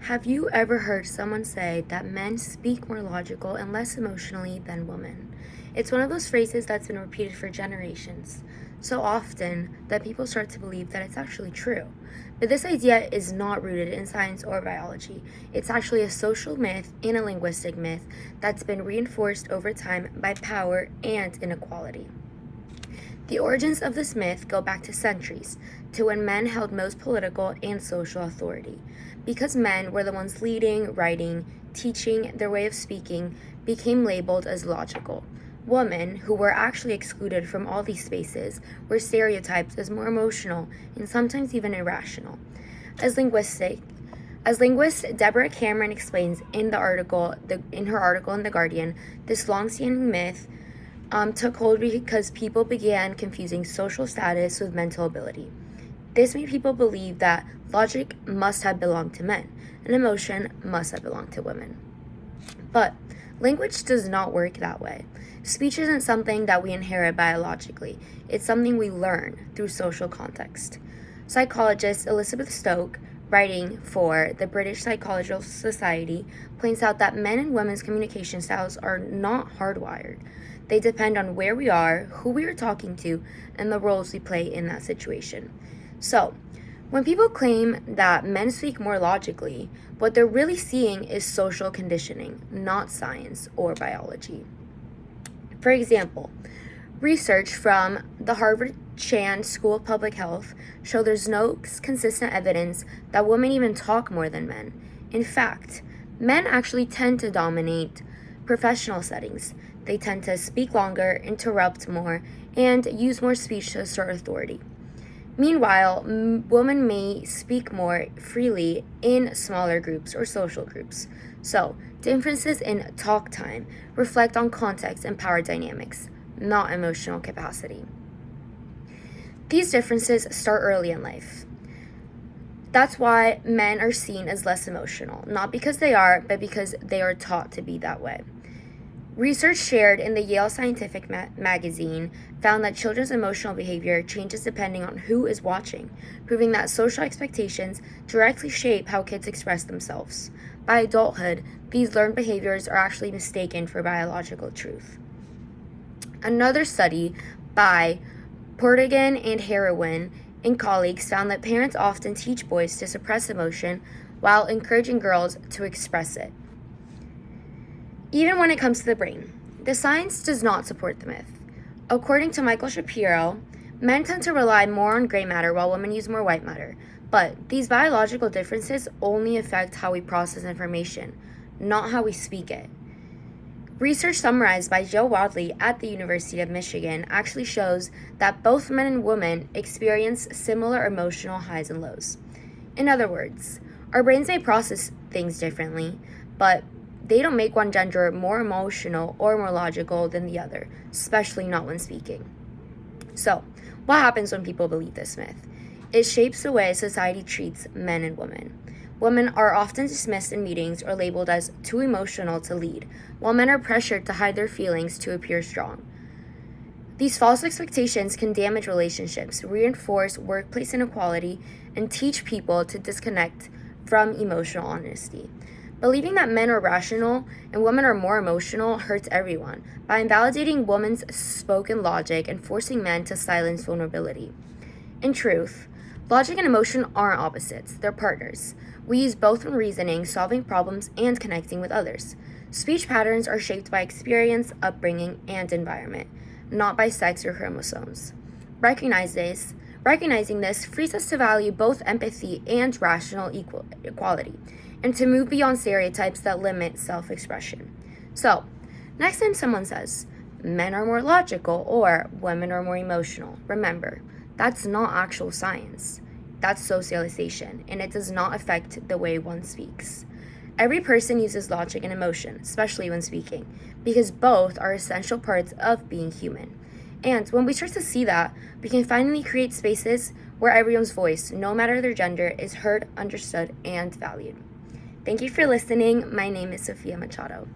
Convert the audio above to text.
Have you ever heard someone say that men speak more logical and less emotionally than women? It's one of those phrases that's been repeated for generations, so often that people start to believe that it's actually true. But this idea is not rooted in science or biology. It's actually a social myth and a linguistic myth that's been reinforced over time by power and inequality. The origins of this myth go back to centuries, to when men held most political and social authority. Because men were the ones leading, writing, teaching, their way of speaking became labeled as logical. Women, who were actually excluded from all these spaces, were stereotyped as more emotional and sometimes even irrational. As linguist Deborah Cameron explains in her article in The Guardian, this long-standing myth took hold because people began confusing social status with mental ability. This made people believe that logic must have belonged to men and emotion must have belonged to women. But language does not work that way. Speech isn't something that we inherit biologically. It's something we learn through social context. Psychologist Elizabeth Stoke, writing for the British Psychological Society, points out that men and women's communication styles are not hardwired. They depend on where we are, who we are talking to, and the roles we play in that situation. So, when people claim that men speak more logically, what they're really seeing is social conditioning, not science or biology. For example, research from the Harvard Chan School of Public Health show there's no consistent evidence that women even talk more than men. In fact, men actually tend to dominate professional settings. They tend to speak longer, interrupt more, and use more speech to assert authority. Meanwhile, women may speak more freely in smaller groups or social groups. So, differences in talk time reflect on context and power dynamics, not emotional capacity. These differences start early in life. That's why men are seen as less emotional, not because they are, but because they are taught to be that way. Research shared in the Yale Scientific magazine found that children's emotional behavior changes depending on who is watching, proving that social expectations directly shape how kids express themselves. By adulthood, these learned behaviors are actually mistaken for biological truth. Another study by Portigan and Heroin and colleagues found that parents often teach boys to suppress emotion while encouraging girls to express it. Even when it comes to the brain, the science does not support the myth. According to Michael Shapiro, men tend to rely more on gray matter while women use more white matter. But these biological differences only affect how we process information, not how we speak it. Research summarized by Joe Wadley at the University of Michigan actually shows that both men and women experience similar emotional highs and lows. In other words, our brains may process things differently, but they don't make one gender more emotional or more logical than the other, especially not when speaking. So, what happens when people believe this myth? It shapes the way society treats men and women. Women are often dismissed in meetings or labeled as too emotional to lead, while men are pressured to hide their feelings to appear strong. These false expectations can damage relationships, reinforce workplace inequality, and teach people to disconnect from emotional honesty. Believing that men are rational and women are more emotional hurts everyone by invalidating women's spoken logic and forcing men to silence vulnerability. In truth, logic and emotion aren't opposites, they're partners. We use both in reasoning, solving problems, and connecting with others. Speech patterns are shaped by experience, upbringing, and environment, not by sex or chromosomes. Recognizing this frees us to value both empathy and rational equality, and to move beyond stereotypes that limit self-expression. So, next time someone says, men are more logical or women are more emotional, remember, that's not actual science. That's socialization, and it does not affect the way one speaks. Every person uses logic and emotion, especially when speaking, because both are essential parts of being human. And when we start to see that, we can finally create spaces where everyone's voice, no matter their gender, is heard, understood, and valued. Thank you for listening. My name is Sophia Machado.